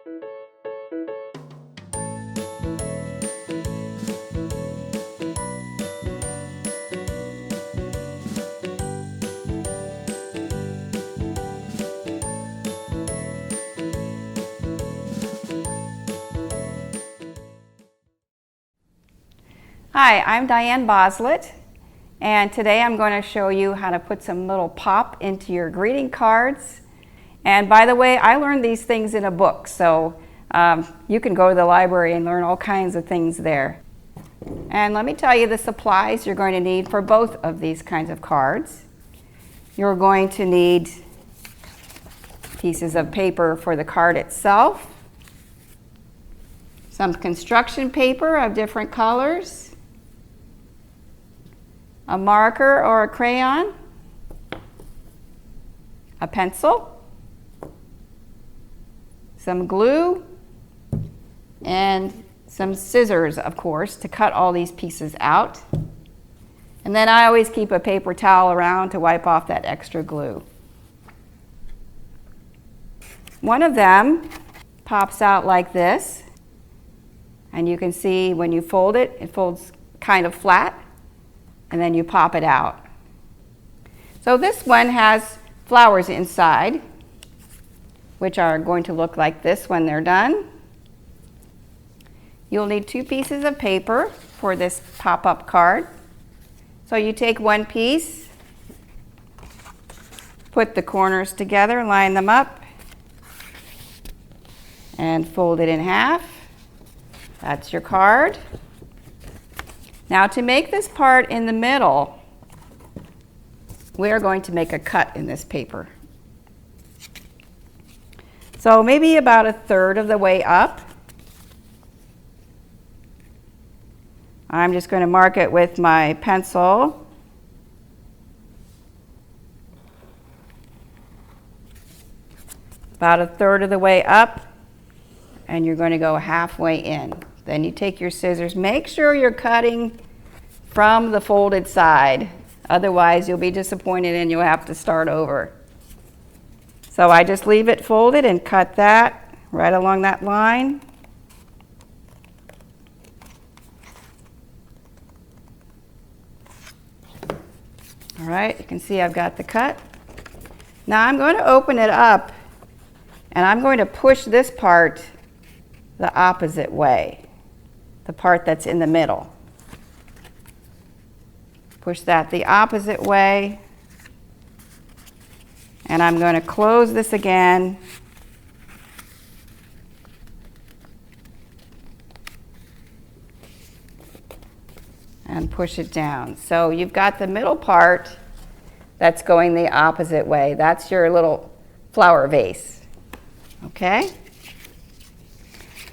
Hi, I'm Diane Boslett, and today I'm going to show you how to put some little pop into your greeting cards. And by the way, I learned these things in a book, so you can go to the library and learn all kinds of things there. And let me tell you the supplies you're going to need for both of these kinds of cards. You're going to need pieces of paper for the card itself, some construction paper of different colors, a marker or a crayon, a pencil, some glue, and some scissors, of course, to cut all these pieces out. And then I always keep a paper towel around to wipe off that extra glue. One of them pops out like this, and you can see when you fold it, it folds kind of flat, and then you pop it out. So this one has flowers inside, which are going to look like this when they're done. You'll need 2 pieces of paper for this pop-up card. So you take one piece, put the corners together, line them up, and fold it in half. That's your card. Now to make this part in the middle, we are going to make a cut in this paper. So maybe about 1/3 of the way up. I'm just going to mark it with my pencil. About 1/3 of the way up, and you're going to go halfway in. Then you take your scissors. Make sure you're cutting from the folded side. Otherwise, you'll be disappointed and you'll have to start over. So I just leave it folded and cut that right along that line. All right, you can see I've got the cut. Now I'm going to open it up, and I'm going to push this part the opposite way, the part that's in the middle. Push that the opposite way, and I'm going to close this again. And push it down. So you've got the middle part that's going the opposite way. That's your little flower vase. Okay?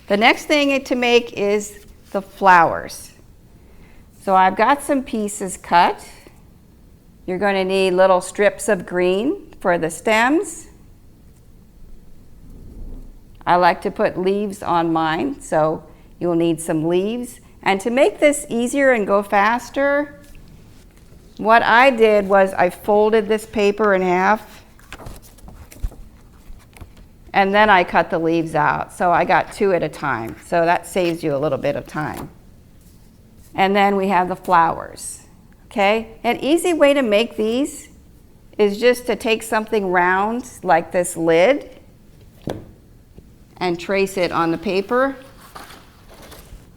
The next thing to make is the flowers. So I've got some pieces cut. You're going to need little strips of green for the stems. I like to put leaves on mine, so you'll need some leaves. And to make this easier and go faster, what I did was I folded this paper in half, and then I cut the leaves out. So I got 2 at a time. So that saves you a little bit of time. And then we have the flowers. Okay? An easy way to make these is just to take something round like this lid and trace it on the paper.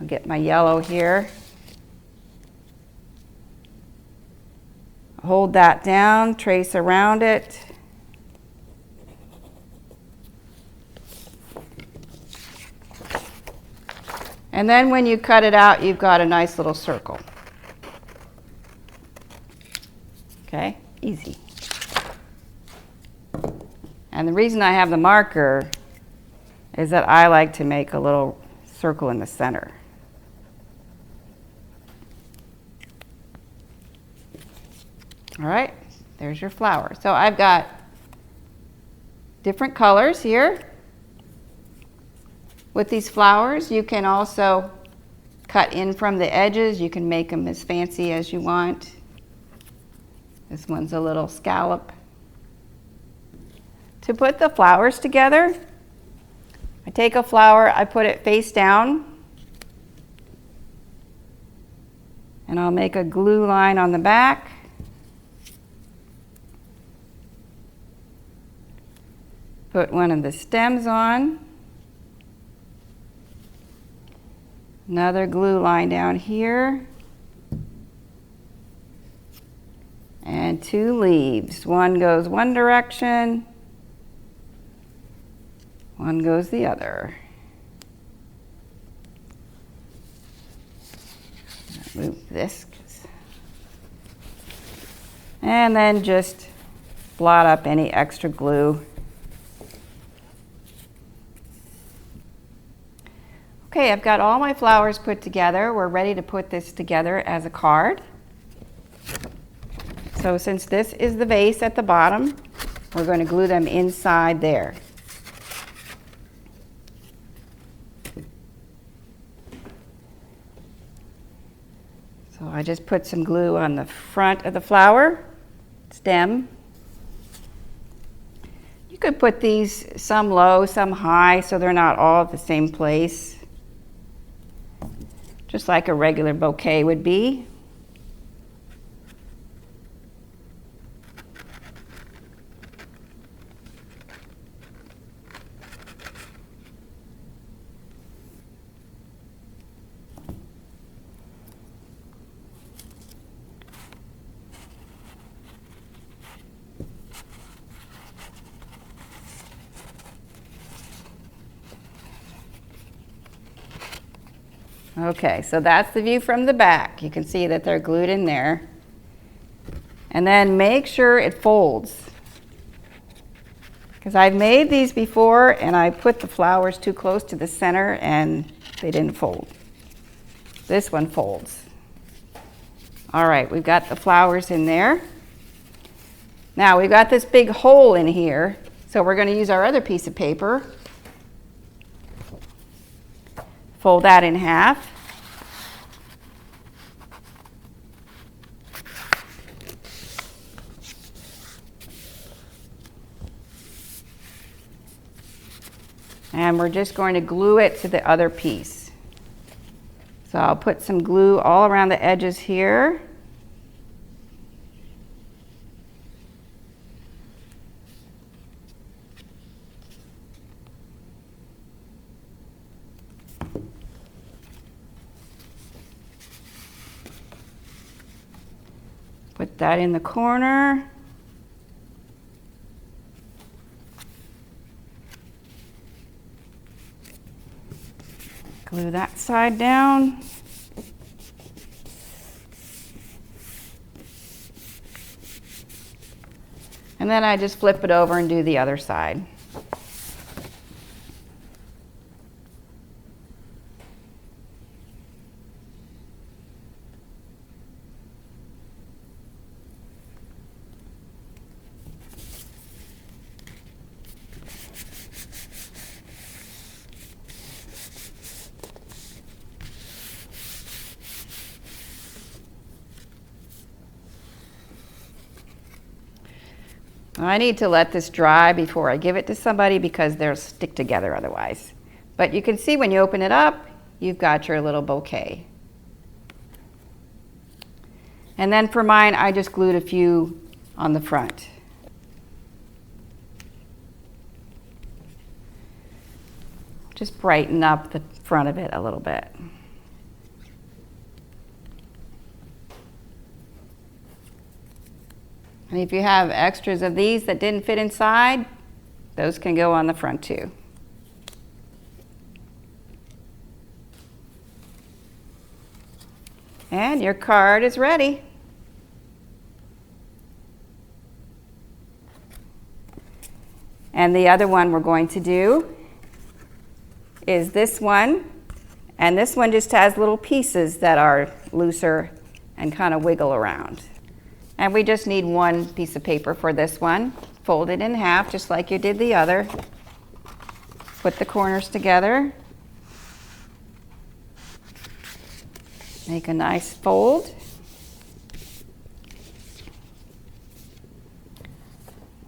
I'll get my yellow here. Hold that down, trace around it. And then when you cut it out, you've got a nice little circle. Okay, easy. And the reason I have the marker is that I like to make a little circle in the center. All right, there's your flower. So I've got different colors here. With these flowers, you can also cut in from the edges. You can make them as fancy as you want. This one's a little scallop. To put the flowers together, I take a flower, I put it face down, and I'll make a glue line on the back. Put one of the stems on. Another glue line down here. And 2 leaves. One goes one direction, one goes the other. Move this. And then just blot up any extra glue. Okay, I've got all my flowers put together. We're ready to put this together as a card. So since this is the vase at the bottom, we're going to glue them inside there. So I just put some glue on the front of the flower stem. You could put these some low, some high, so they're not all at the same place, just like a regular bouquet would be. Okay, so that's the view from the back. You can see that they're glued in there. And then make sure it folds. Because I've made these before and I put the flowers too close to the center and they didn't fold. This one folds. All right, we've got the flowers in there. Now we've got this big hole in here, so we're going to use our other piece of paper. Fold that in half. And we're just going to glue it to the other piece. So I'll put some glue all around the edges here. Put that in the corner. Glue that side down. And then I just flip it over and do the other side. I need to let this dry before I give it to somebody because they'll stick together otherwise. But you can see when you open it up, you've got your little bouquet. And then for mine, I just glued a few on the front. Just brighten up the front of it a little bit. And if you have extras of these that didn't fit inside, those can go on the front too. And your card is ready. And the other one we're going to do is this one. And this one just has little pieces that are looser and kind of wiggle around. And we just need one piece of paper for this one. Fold it in half just like you did the other. Put the corners together. Make a nice fold.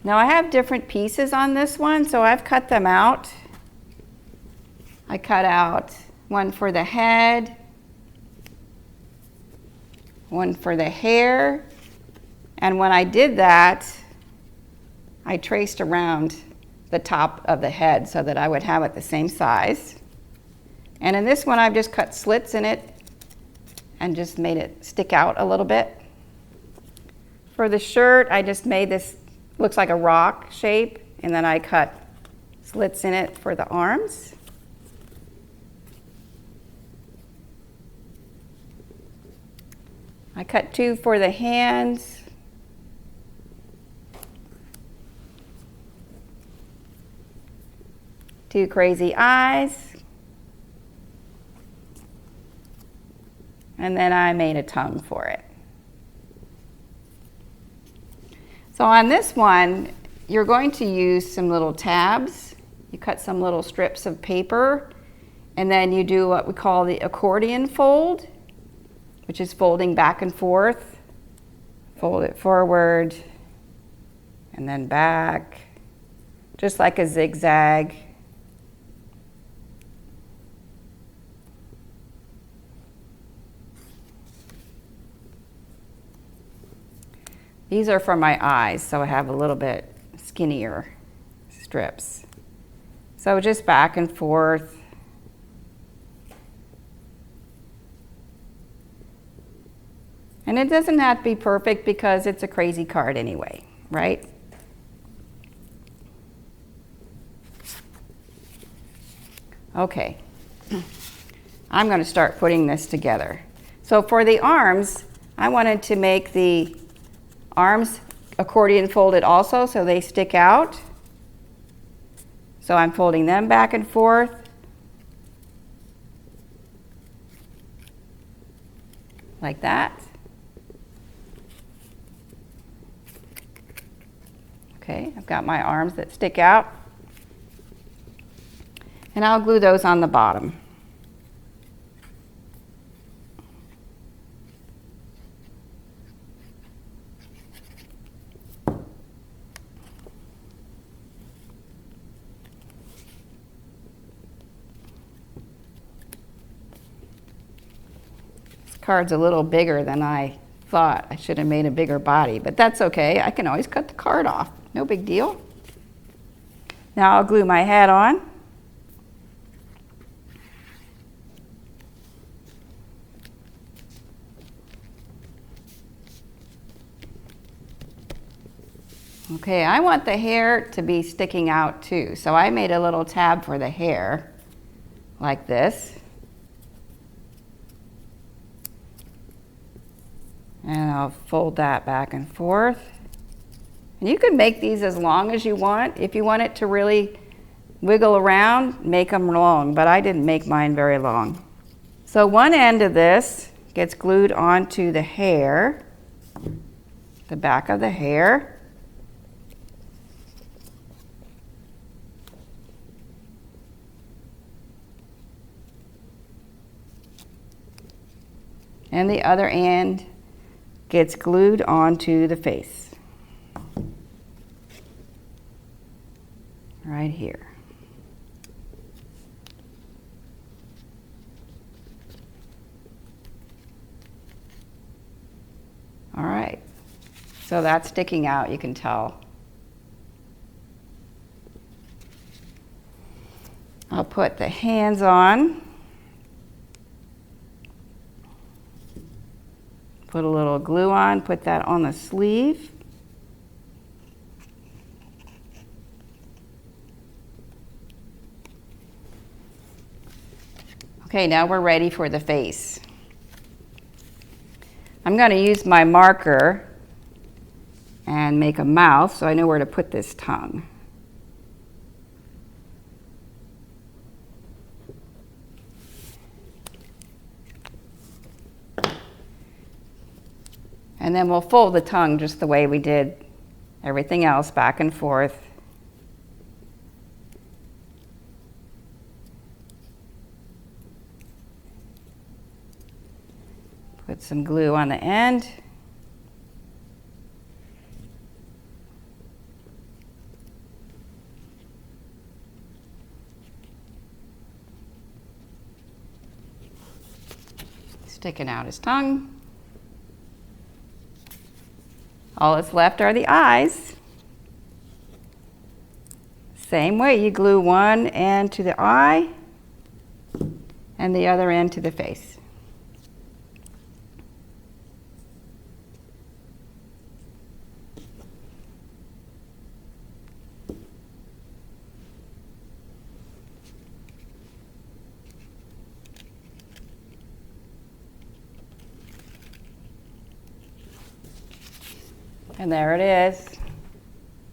Now I have different pieces on this one, so I've cut them out. I cut out one for the head, one for the hair, and when I did that, I traced around the top of the head so that I would have it the same size. And in this one, I've just cut slits in it and just made it stick out a little bit. For the shirt, I just made this, looks like a rock shape, and then I cut slits in it for the arms. I cut 2 for the hands. Two crazy eyes. And then I made a tongue for it. So on this one, you're going to use some little tabs. You cut some little strips of paper, and then you do what we call the accordion fold, which is folding back and forth. Fold it forward, and then back, just like a zigzag. These are for my eyes, so I have a little bit skinnier strips. So just back and forth. And it doesn't have to be perfect because it's a crazy card anyway, right? Okay, I'm going to start putting this together. So for the arms, I wanted to make the arms accordion folded also so they stick out. So I'm folding them back and forth. Like that. Okay, I've got my arms that stick out. And I'll glue those on the bottom. Card's a little bigger than I thought. I should have made a bigger body, but that's okay. I can always cut the card off. No big deal. Now I'll glue my head on. Okay, I want the hair to be sticking out too, so I made a little tab for the hair, like this. And I'll fold that back and forth. And you can make these as long as you want. If you want it to really wiggle around, make them long, but I didn't make mine very long. So one end of this gets glued onto the hair, the back of the hair. And the other end gets glued onto the face, right here. All right, so that's sticking out, you can tell. I'll put the hands on. Put a little glue on, put that on the sleeve. Okay, now we're ready for the face. I'm going to use my marker and make a mouth so I know where to put this tongue. And then we'll fold the tongue just the way we did everything else, back and forth. Put some glue on the end. sticking out his tongue. All that's left are the eyes. Same way, you glue one end to the eye and the other end to the face. And there it is.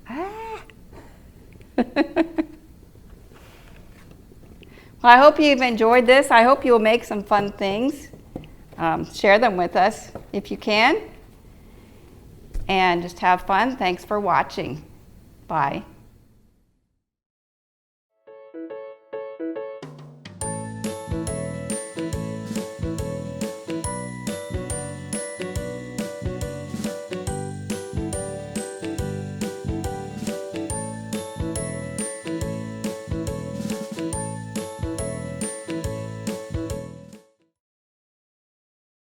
Ah. Well, I hope you've enjoyed this. I hope you'll make some fun things. Share them with us if you can. And just have fun. Thanks for watching. Bye.